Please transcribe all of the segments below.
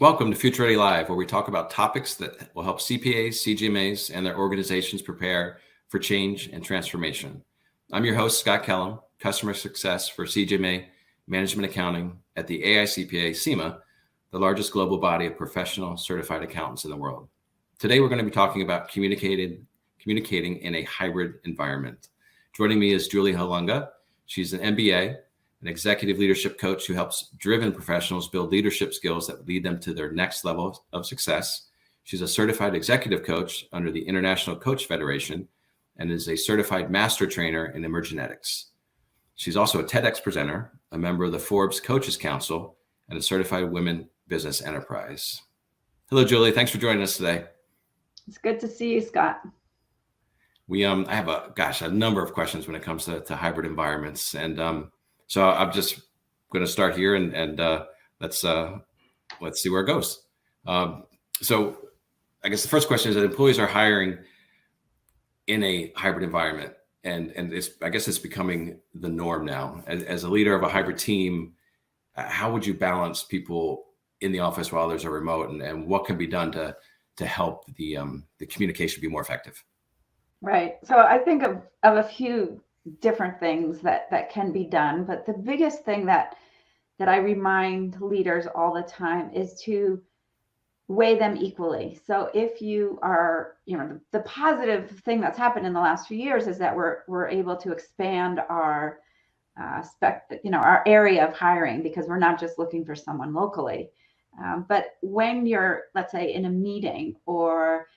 Welcome to Future Ready Live, where we talk about topics that will help CPAs, CGMAs, and their organizations prepare for change and transformation. I'm your host, Scott Kellam, Customer Success for CGMA Management Accounting at the AICPA-CIMA, the largest global body of professional certified accountants in the world. Today, we're going to be talking about communicating in a hybrid environment. Joining me is Julie Holunga. She's an MBA, an executive leadership coach who helps driven professionals build leadership skills that lead them to their next level of success. She's a certified executive coach under the International Coach Federation and is a certified master trainer in emergenetics. She's also a TEDx presenter, a member of the Forbes Coaches Council, and a certified women business enterprise. Hello, Julie. Thanks for joining us today. It's good to see you, Scott. I have a number of questions when it comes to hybrid environments, and so I'm just going to start here and let's see where it goes. So I guess the first question is that employees are hiring in a hybrid environment, and I guess it's becoming the norm now. As a leader of a hybrid team, how would you balance people in the office while others are remote, and what can be done to help the communication be more effective? Right. So I think of a few different things that can be done, but the biggest thing that I remind leaders all the time is to weigh them equally. So if you are, the positive thing that's happened in the last few years is that we're able to expand our our area of hiring, because we're not just looking for someone locally. But when you're, let's say, in a meeting or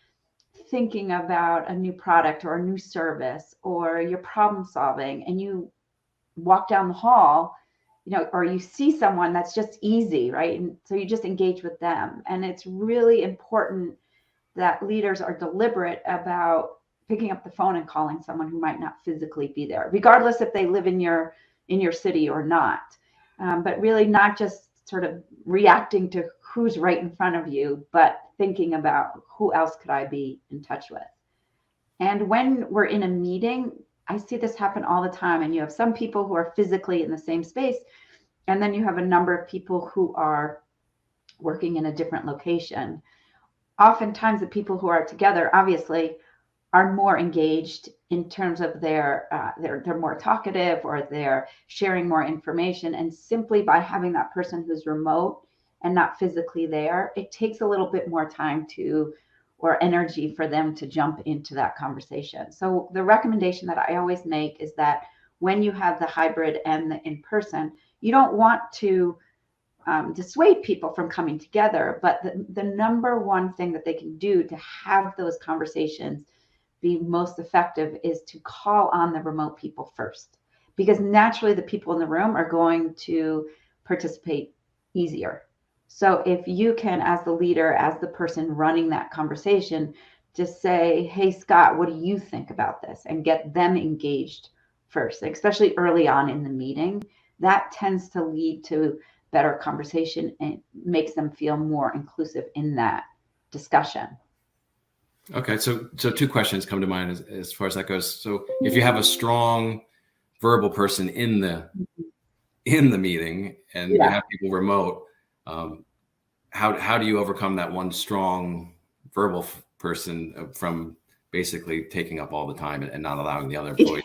thinking about a new product or a new service, or you're problem solving and you walk down the hall, or you see someone that's just easy, right? And so you just engage with them. And it's really important that leaders are deliberate about picking up the phone and calling someone who might not physically be there, regardless if they live in your city or not. But really not just sort of reacting to who's right in front of you, but thinking about who else could I be in touch with. And when we're in a meeting, I see this happen all the time. And you have some people who are physically in the same space, and then you have a number of people who are working in a different location. Oftentimes the people who are together, obviously, are more engaged in terms of they're more talkative, or they're sharing more information. And simply by having that person who's remote and not physically there, it takes a little bit more time or energy for them to jump into that conversation. So the recommendation that I always make is that when you have the hybrid and the in-person, you don't want to dissuade people from coming together, but the number one thing that they can do to have those conversations be most effective is to call on the remote people first, because naturally the people in the room are going to participate easier. So if you can, as the leader, as the person running that conversation, just say, hey, Scott, what do you think about this? And get them engaged first, especially early on in the meeting. That tends to lead to better conversation and makes them feel more inclusive in that discussion. Okay, so two questions come to mind as far as that goes. So if you have a strong verbal person in the meeting and you have people remote, how do you overcome that one strong verbal person from basically taking up all the time and not allowing the other employees?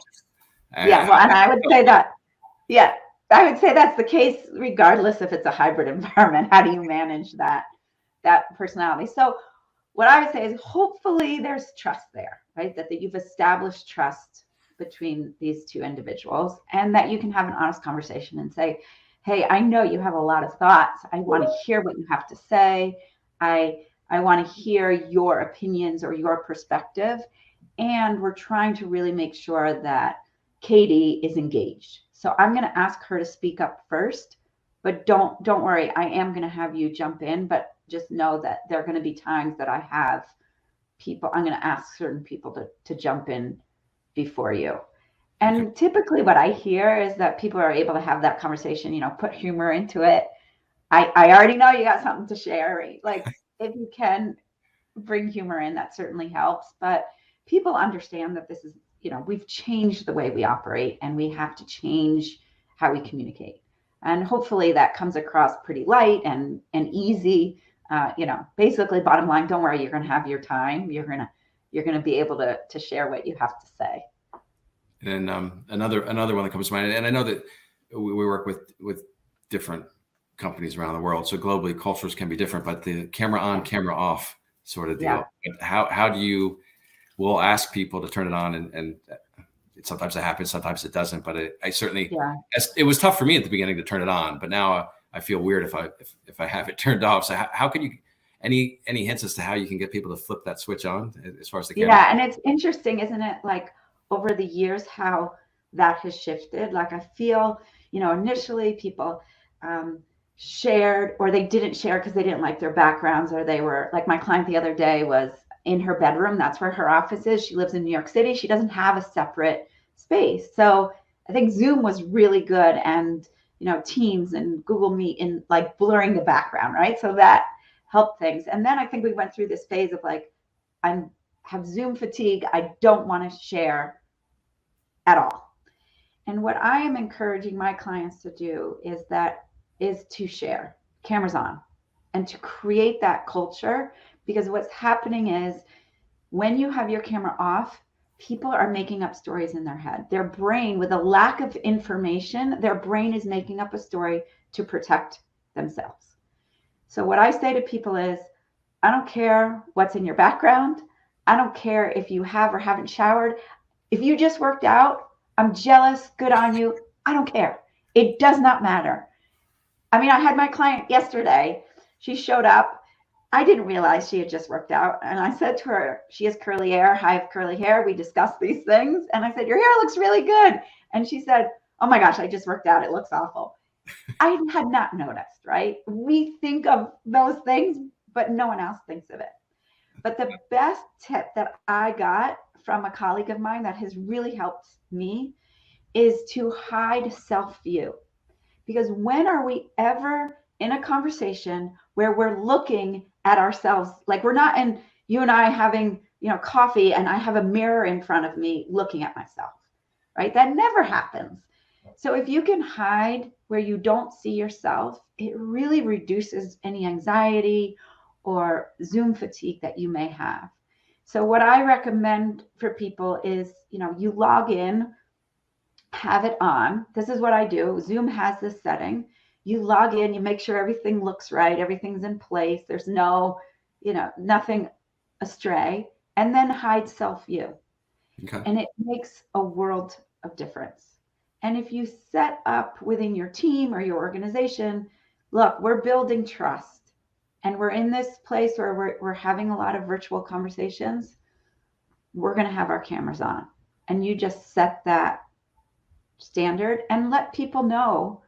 Yeah, well, and I would say that. Yeah, I would say that's the case regardless if it's a hybrid environment. How do you manage that personality? So what I would say is hopefully there's trust there, right? That you've established trust between these two individuals, and that you can have an honest conversation and say, hey, I know you have a lot of thoughts. I want to hear what you have to say. I want to hear your opinions or your perspective. And we're trying to really make sure that Katie is engaged. So I'm going to ask her to speak up first, but don't worry. I am going to have you jump in, but just know that there are going to be times that I have people, I'm going to ask certain people to jump in before you. And typically what I hear is that people are able to have that conversation, put humor into it. I already know you got something to share, right? Like if you can bring humor in, that certainly helps. But people understand that this is, we've changed the way we operate, and we have to change how we communicate. And hopefully that comes across pretty light and easy basically bottom line, don't worry, you're going to have your time. You're going to be able to share what you have to say. And another one that comes to mind, and I know that we work with different companies around the world, so globally cultures can be different, but the camera on, camera off sort of deal. Yeah. How do you? We'll ask people to turn it on, and sometimes it happens, sometimes it doesn't. But I certainly, it was tough for me at the beginning to turn it on, but now I feel weird if I have it turned off. So how can you? Any hints as to how you can get people to flip that switch on as far as the camera? Yeah, and it's interesting, isn't it? Like over the years, how that has shifted. Like I feel, initially people shared, or they didn't share because they didn't like their backgrounds, or they were like my client the other day was in her bedroom. That's where her office is. She lives in New York City. She doesn't have a separate space. So I think Zoom was really good, and Teams and Google Meet in like blurring the background, right? So that helped things. And then I think we went through this phase of like, I have Zoom fatigue. I don't want to share at all. And what I am encouraging my clients to do is to share cameras on and to create that culture, because what's happening is when you have your camera off, people are making up stories in their head. Their brain, with a lack of information, their brain is making up a story to protect themselves. So what I say to people is, I don't care what's in your background. I don't care if you have or haven't showered. If you just worked out, I'm jealous. Good on you. I don't care. It does not matter. I mean, I had my client yesterday. She showed up. I didn't realize she had just worked out. And I said to her, she has curly hair. I have curly hair. We discussed these things. And I said, your hair looks really good. And she said, oh my gosh, I just worked out. It looks awful. I had not noticed, right? We think of those things, but no one else thinks of it. But the best tip that I got from a colleague of mine that has really helped me is to hide self-view. Because when are we ever in a conversation where we're looking at ourselves, like we're not in, you and I having, coffee, and I have a mirror in front of me looking at myself, right? That never happens. So if you can hide where you don't see yourself, it really reduces any anxiety or Zoom fatigue that you may have. So what I recommend for people is, you log in, have it on. This is what I do. Zoom has this setting. You log in, you make sure everything looks right, everything's in place. There's no, nothing astray, and then hide self-view. Okay. And it makes a world of difference. And if you set up within your team or your organization, look, we're building trust, and we're in this place where we're having a lot of virtual conversations, we're going to have our cameras on. And you just set that standard and let people know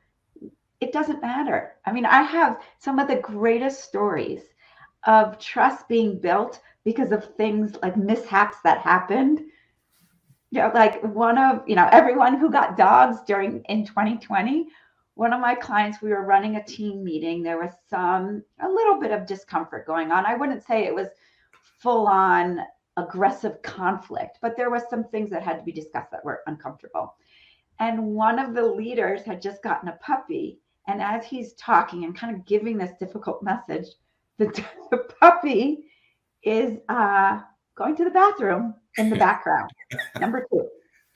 it doesn't matter. I mean, I have some of the greatest stories of trust being built because of things like mishaps that happened. Like one of, everyone who got dogs in 2020, one of my clients, we were running a team meeting. There was a little bit of discomfort going on. I wouldn't say it was full on aggressive conflict, but there was some things that had to be discussed that were uncomfortable. And one of the leaders had just gotten a puppy. And as he's talking and kind of giving this difficult message, the puppy is going to the bathroom in the background. Number 2.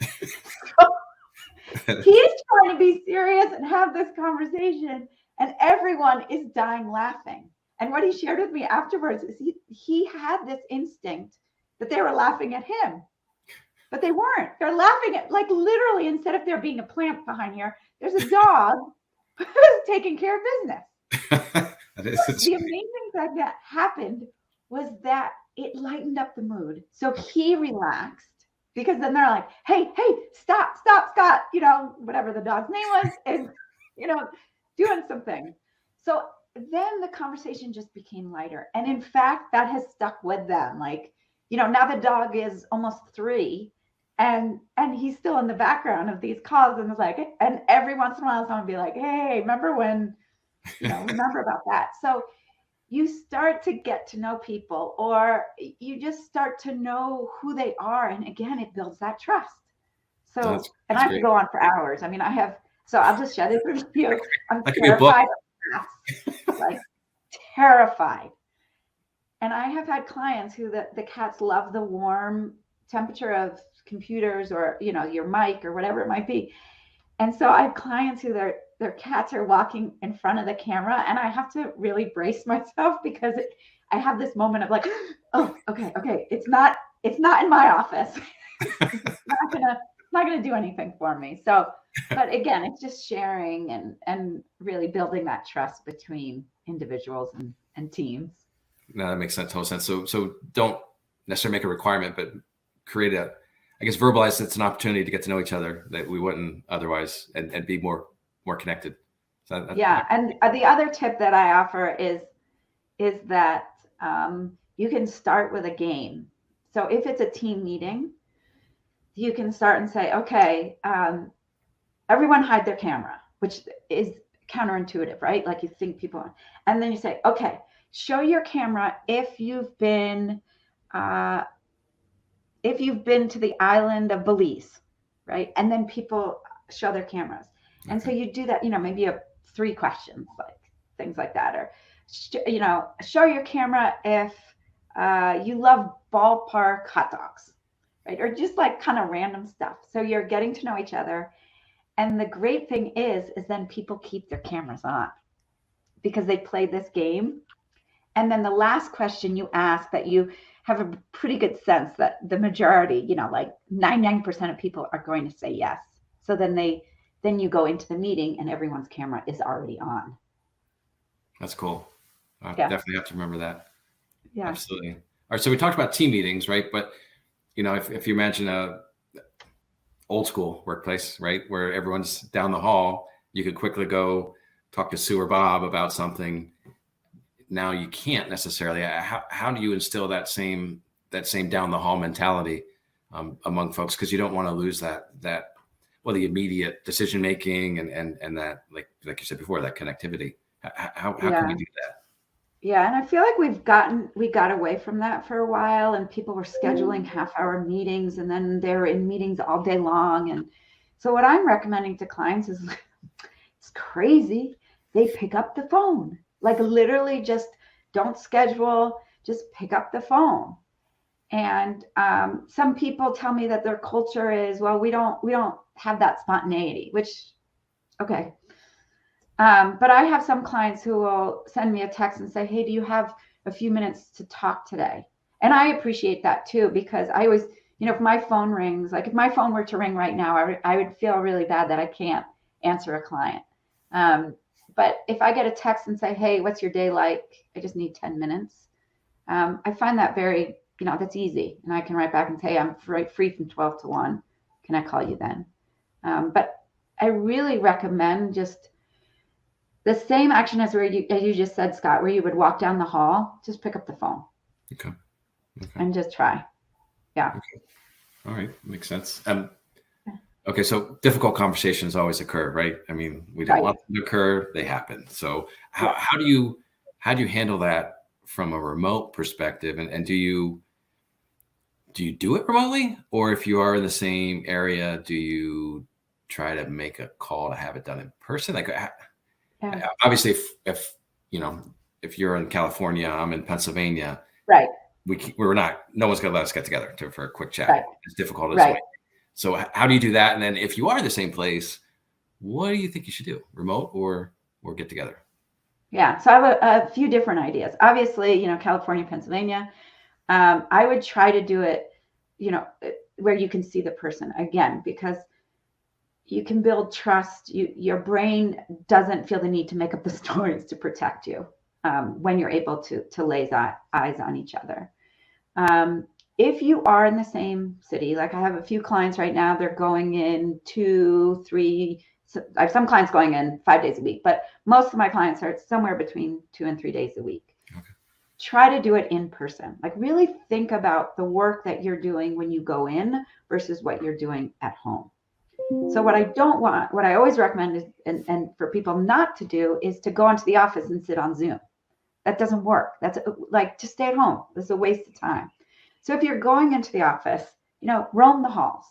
So he's trying to be serious and have this conversation, and everyone is dying laughing. And what he shared with me afterwards is he had this instinct that they were laughing at him. But they weren't. They're laughing at, like, literally, instead of there being a plant behind here, there's a dog who's taking care of business. The amazing thing that happened was that it lightened up the mood. So he relaxed, because then they're like, hey, stop, Scott, whatever the dog's name was, and, doing something. So then the conversation just became lighter. And in fact, that has stuck with them. Like, now the dog is almost 3. And he's still in the background of these calls, and it's like, and every once in a while someone will be like, hey, remember when, remember about that. So you start to get to know people, or you just start to know who they are. And again, it builds that trust. So, that's I could go on for hours. I mean, so I'll just share this with you. I'm terrified of masks. Like, terrified. And I have had clients who the cats love the warm temperature of computers or, your mic or whatever it might be. And so I have clients who their cats are walking in front of the camera, and I have to really brace myself because I have this moment of like, oh, okay, it's not in my office. It's not gonna do anything for me. So, but again, it's just sharing and really building that trust between individuals and teams. No, that makes total sense. So don't necessarily make a requirement, but create verbalize it's an opportunity to get to know each other that we wouldn't otherwise, and be more connected. So and the other tip that I offer is that you can start with a game. So if it's a team meeting, you can start and say, okay, everyone hide their camera, which is counterintuitive, right? Like you think people are, and then you say, okay, show your camera if you've been to the island of Belize, right? And then people show their cameras. And so you do that, maybe you have 3 questions, like things like that, or, show your camera if you love ballpark hot dogs, right? Or just like kind of random stuff. So you're getting to know each other. And the great thing is then people keep their cameras on because they play this game. And then the last question you ask that you have a pretty good sense that the majority, like 99% of people are going to say yes. So then you go into the meeting and everyone's camera is already on. That's cool. I definitely have to remember that. Yeah, absolutely. All right. So we talked about team meetings, right? But if you imagine a old school workplace, right, where everyone's down the hall, you could quickly go talk to Sue or Bob about something. Now you can't necessarily. How do you instill that same down the hall mentality among folks? Because you don't want to lose that the immediate decision making and that like you said before, that connectivity. How can we do that? Yeah, and I feel like we got away from that for a while, and people were scheduling half-hour meetings, and then they're in meetings all day long. And so what I'm recommending to clients is, it's crazy. They pick up the phone. Like literally just don't schedule, just pick up the phone. And some people tell me that their culture is, well, we don't have that spontaneity, which, okay. But I have some clients who will send me a text and say, hey, do you have a few minutes to talk today? And I appreciate that too, because I always, if my phone rings, like if my phone were to ring right now, I would feel really bad that I can't answer a client. But if I get a text and say, hey, what's your day like? I just need 10 minutes. I find that very, that's easy. And I can write back and say, I'm free from 12 to 1. Can I call you then? But I really recommend just the same action as you just said, Scott, where you would walk down the hall, just pick up the phone. Okay. And just try. Yeah. Okay. All right. Makes sense. Okay. So difficult conversations always occur, right? I mean, we don't want them to occur. They happen. So how do you handle that from a remote perspective? And do you do it remotely, or if you are in the same area, do you try to make a call to have it done in person? Like, obviously, if you're in California, I'm in Pennsylvania, right? We're not. No one's gonna let us get together for a quick chat. Right. It's difficult as well. So how do you do that? And then if you are in the same place, what do you think you should do? Remote or get together? Yeah. So I have a few different ideas. Obviously, California, Pennsylvania. I would try to do it, where you can see the person again, because you can build trust. Your brain doesn't feel the need to make up the stories to protect you when you're able to lay eyes on each other. If you are in the same city, like I have a few clients right now, they're going in 2, 3. I have some clients going in 5 days a week, but most of my clients are somewhere between 2 and 3 days a week. Okay. Try to do it in person. Like really think about the work that you're doing when you go in versus what you're doing at home. So what I always recommend is, and for people not to do, is to go into the office and sit on Zoom. That doesn't work. That's like, just stay at home. This is a waste of time. So if you're going into the office, roam the halls.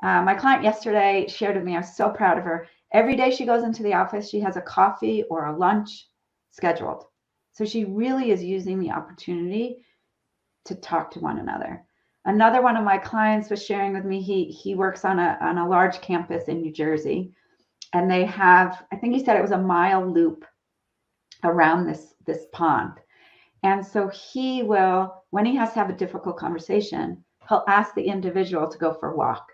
My client yesterday shared with me, I was so proud of her. Every day she goes into the office, she has a coffee or a lunch scheduled. So she really is using the opportunity to talk to one another. Another one of my clients was sharing with me, he works on a large campus in New Jersey, and they have, I think he said it was a mile loop around this pond. And so he will, when he has to have a difficult conversation, he'll ask the individual to go for a walk,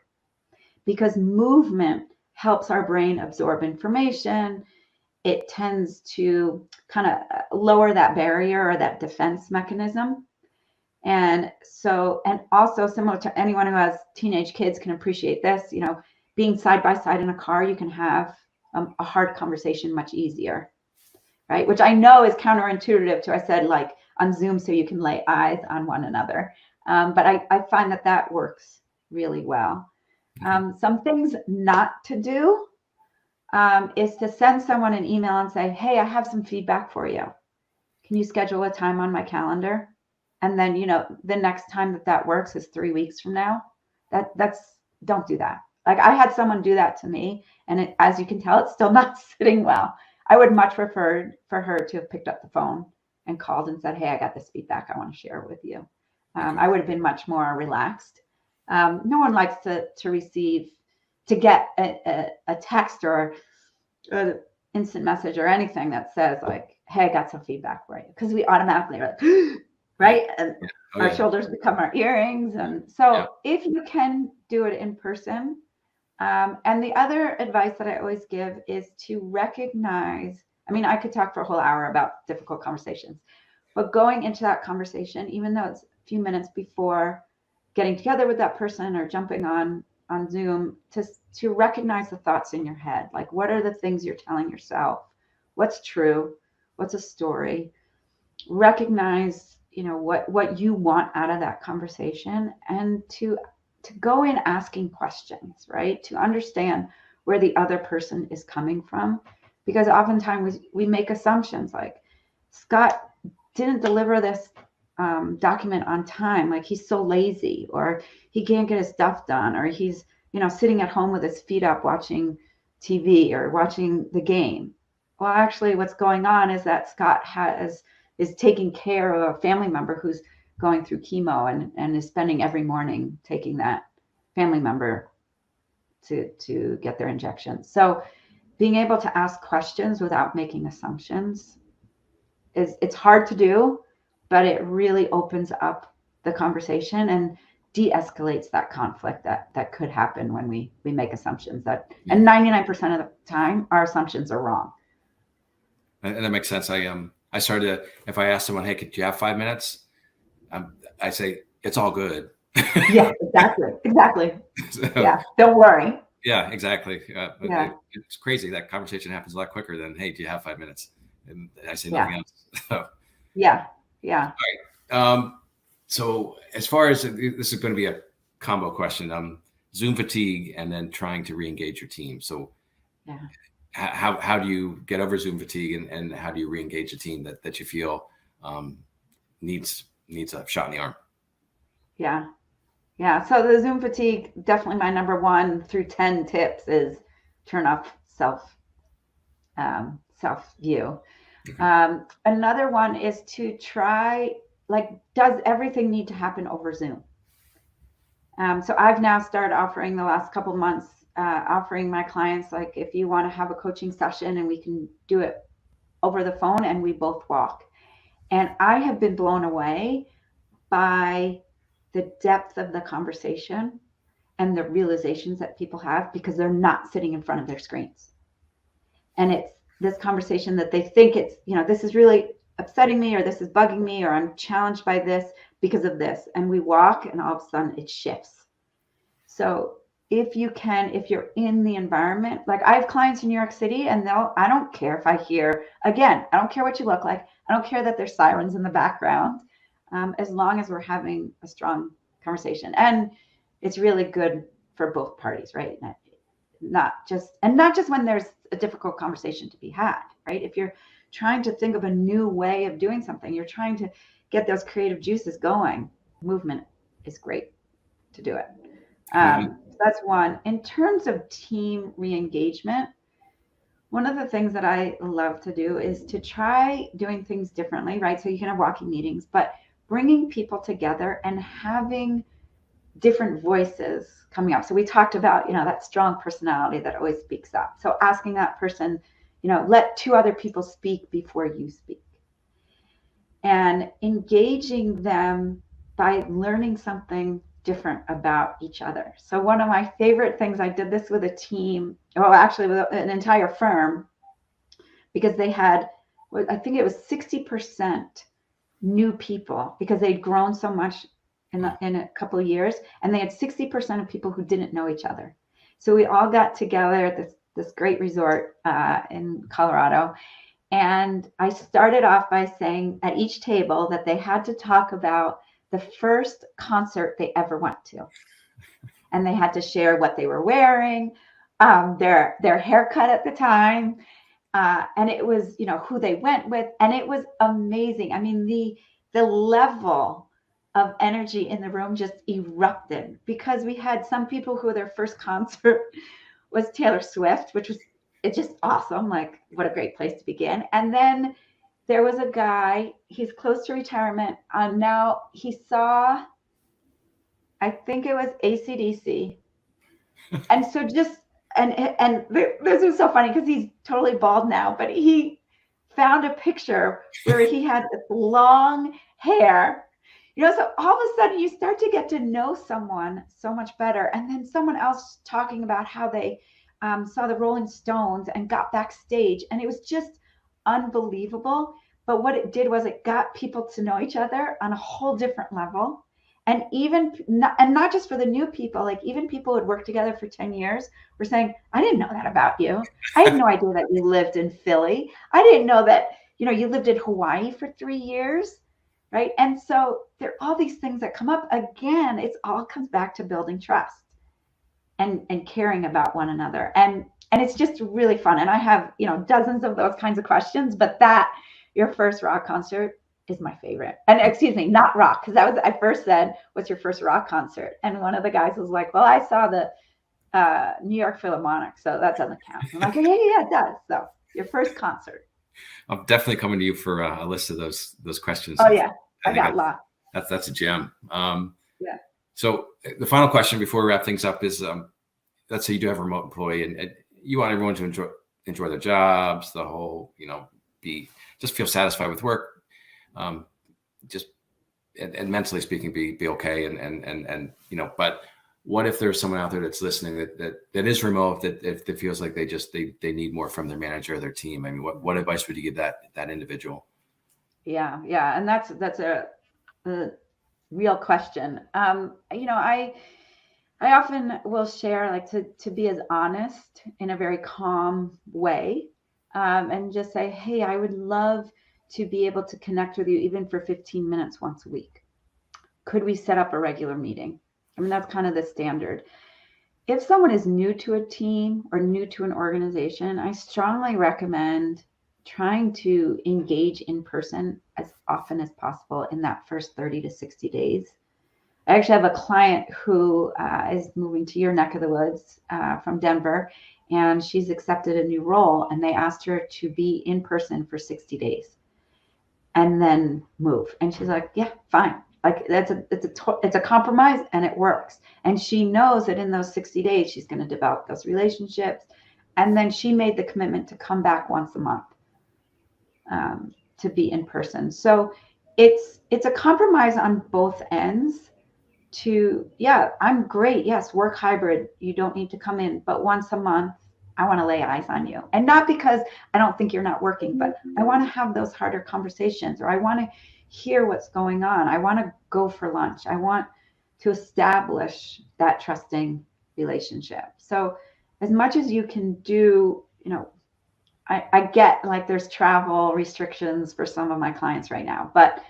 because movement helps our brain absorb information. It tends to kind of lower that barrier or that defense mechanism. And so, and also similar to anyone who has teenage kids can appreciate this, being side by side in a car, you can have a hard conversation much easier, right? Which I know is counterintuitive to, I said, like on Zoom, so you can lay eyes on one another. But I find that works really well. Some things not to do is to send someone an email and say, hey, I have some feedback for you. Can you schedule a time on my calendar? And then, the next time that works is 3 weeks from now. Don't do that. Like I had someone do that to me, and as you can tell, it's still not sitting well. I would much prefer for her to have picked up the phone and called and said, hey, I got this feedback I want to share with you. I would have been much more relaxed. No one likes to get a text or an instant message or anything that says like, hey, I got some feedback for you. Because we automatically are like, right? And our shoulders become our earrings. And so if you can do it in person, and the other advice that I always give is to recognize, I could talk for a whole hour about difficult conversations, but going into that conversation, even though it's a few minutes before getting together with that person or jumping on Zoom, to recognize the thoughts in your head. Like, what are the things you're telling yourself? What's true? What's a story? Recognize, what you want out of that conversation, and to go in asking questions, right? To understand where the other person is coming from. Because oftentimes we make assumptions like, Scott didn't deliver this document on time. Like he's so lazy, or he can't get his stuff done, or he's, sitting at home with his feet up watching TV or watching the game. Well, actually what's going on is that Scott is taking care of a family member who's going through chemo and is spending every morning taking that family member to get their injections. So being able to ask questions without making assumptions it's hard to do, but it really opens up the conversation and de-escalates that conflict that could happen when we make assumptions and 99% of the time our assumptions are wrong. And that makes sense. I started to, if I ask someone, hey, could you have 5 minutes? I say, it's all good. Yeah, exactly. So, yeah, don't worry. Yeah, exactly. It's crazy. That conversation happens a lot quicker than, hey, do you have 5 minutes? And I say nothing else. So, yeah. All right. So as far as this is going to be a combo question, Zoom fatigue and then trying to re-engage your team. So how do you get over Zoom fatigue and how do you re-engage a team that you feel needs a shot in the arm? Yeah. So the Zoom fatigue, definitely my number 1 through 10 tips is turn off self view. Another one is to try, does everything need to happen over Zoom? So I've now started offering the last couple of months, offering my clients, like, if you want to have a coaching session and we can do it over the phone and we both walk. And I have been blown away by the depth of the conversation and the realizations that people have because they're not sitting in front of their screens. And it's this conversation that they think it's, this is really upsetting me, or this is bugging me, or I'm challenged by this because of this. And we walk and all of a sudden it shifts. So if you're in the environment, like I have clients in New York City and I don't care if I don't care what you look like. I don't care that there's sirens in the background, as long as we're having a strong conversation. And it's really good for both parties, right? Not just when there's a difficult conversation to be had, right? If you're trying to think of a new way of doing something, you're trying to get those creative juices going, movement is great to do it. So that's one. In terms of team re-engagement, one of the things that I love to do is to try doing things differently, right? So you can have walking meetings, but bringing people together and having different voices coming up. So we talked about, that strong personality that always speaks up. So asking that person, let two other people speak before you speak, and engaging them by learning something different about each other. So one of my favorite things, I did this with a team, well, actually with an entire firm, because they had, I think it was 60% new people, because they'd grown so much in a couple of years, and they had 60% of people who didn't know each other. So we all got together at this great resort in Colorado, and I started off by saying at each table that they had to talk about the first concert they ever went to, and they had to share what they were wearing, their haircut at the time, and it was, who they went with, and it was amazing. I mean, the level of energy in the room just erupted, because we had some people who their first concert was Taylor Swift, which was just awesome. Like, what a great place to begin. And then there was a guy, he's close to retirement. Now he saw, I think it was ACDC. And so just, and this is so funny because he's totally bald now, but he found a picture where he had this long hair, so all of a sudden you start to get to know someone so much better. And then someone else talking about how they saw the Rolling Stones and got backstage, and it was just unbelievable. But what it did was it got people to know each other on a whole different level. And not just for the new people, like even people who had worked together for 10 years were saying, I didn't know that about you. I had no idea that you lived in Philly. I didn't know that, you lived in Hawaii for 3 years, right? And so there are all these things that come up. Again, it all comes back to building trust and caring about one another. And it's just really fun. And I have, dozens of those kinds of questions, but your first rock concert is my favorite. And excuse me, not rock, because that was, I first said, what's your first rock concert? And one of the guys was like, well, I saw the New York Philharmonic, so that doesn't count. I'm like, yeah, it does. So your first concert. I'm definitely coming to you for a list of those questions. Oh yeah, I got lots. That's a gem. Yeah. So the final question before we wrap things up is, let's say you do have a remote employee, and you want everyone to enjoy their jobs, the whole, just feel satisfied with work. Just and mentally speaking, be okay, and but what if there's someone out there that's listening that is remote, that feels like they need more from their manager or their team? I mean, what advice would you give that individual? Yeah, and that's a real question. I often will share, like, to be as honest in a very calm way, and just say, hey, I would love to be able to connect with you even for 15 minutes once a week. Could we set up a regular meeting? I mean, that's kind of the standard. If someone is new to a team or new to an organization, I strongly recommend trying to engage in person as often as possible in that first 30 to 60 days. I actually have a client who is moving to your neck of the woods from Denver, and she's accepted a new role, and they asked her to be in person for 60 days. And then move. And she's like, yeah, fine. Like, it's a compromise, and it works. And she knows that in those 60 days, she's going to develop those relationships. And then she made the commitment to come back once a month to be in person. So it's a compromise on both ends. I'm great. Yes, work hybrid. You don't need to come in, but once a month, I want to lay eyes on you. And not because I don't think you're not working, but I want to have those harder conversations, or I want to hear what's going on. I want to go for lunch. I want to establish that trusting relationship. So as much as you can do, I get, like, there's travel restrictions for some of my clients right now, but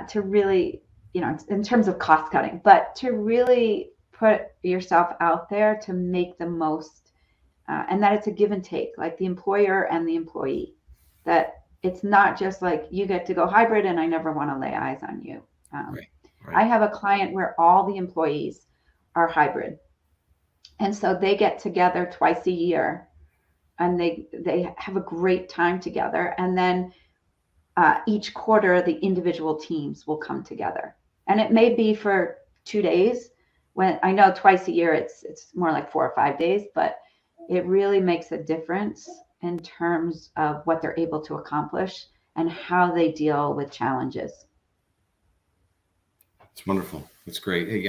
to really, in terms of cost cutting, but to really put yourself out there to make the most, and that it's a give and take, like the employer and the employee, that it's not just like you get to go hybrid and I never want to lay eyes on you. Right. I have a client where all the employees are hybrid. And so they get together twice a year and they have a great time together. And then each quarter, the individual teams will come together, and it may be for 2 days. When I know twice a year, it's more like 4 or 5 days, but it really makes a difference in terms of what they're able to accomplish and how they deal with challenges. It's wonderful. It's great. Hey,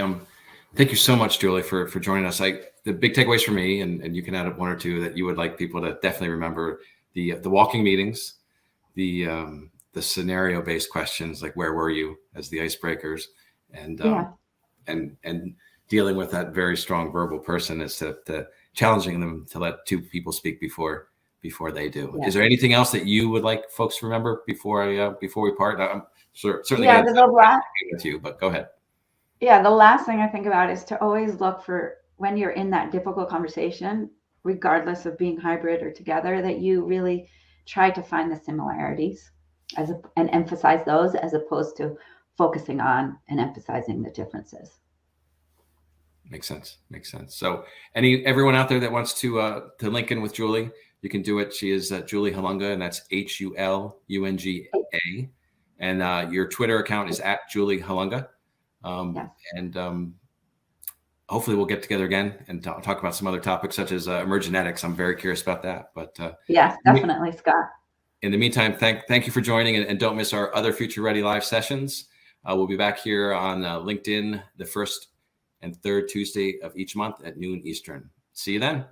thank you so much, Julie, for joining us. The big takeaways for me, and you can add up one or two that you would like people to definitely remember: the walking meetings, the scenario-based questions, like where were you, as the icebreakers, and and dealing with that very strong verbal person as to challenging them to let two people speak before they do. Yeah. Is there anything else that you would like folks to remember before we part? I'm certainly going to with you, but go ahead. Yeah, the last thing I think about is to always look for, when you're in that difficult conversation, regardless of being hybrid or together, that you really try to find the similarities and emphasize those, as opposed to focusing on and emphasizing the differences. Makes sense. So everyone out there that wants to link in with Julie, you can do it. She is Julie Holunga, and that's HULUNGA. And your Twitter account is @Julie Holunga. Yes. And hopefully we'll get together again and talk about some other topics, such as emergenetics. I'm very curious about that. But yes, definitely, Scott. In the meantime, thank you for joining, and don't miss our other Future Ready live sessions. We'll be back here on LinkedIn the first and third Tuesday of each month at noon Eastern. See you then.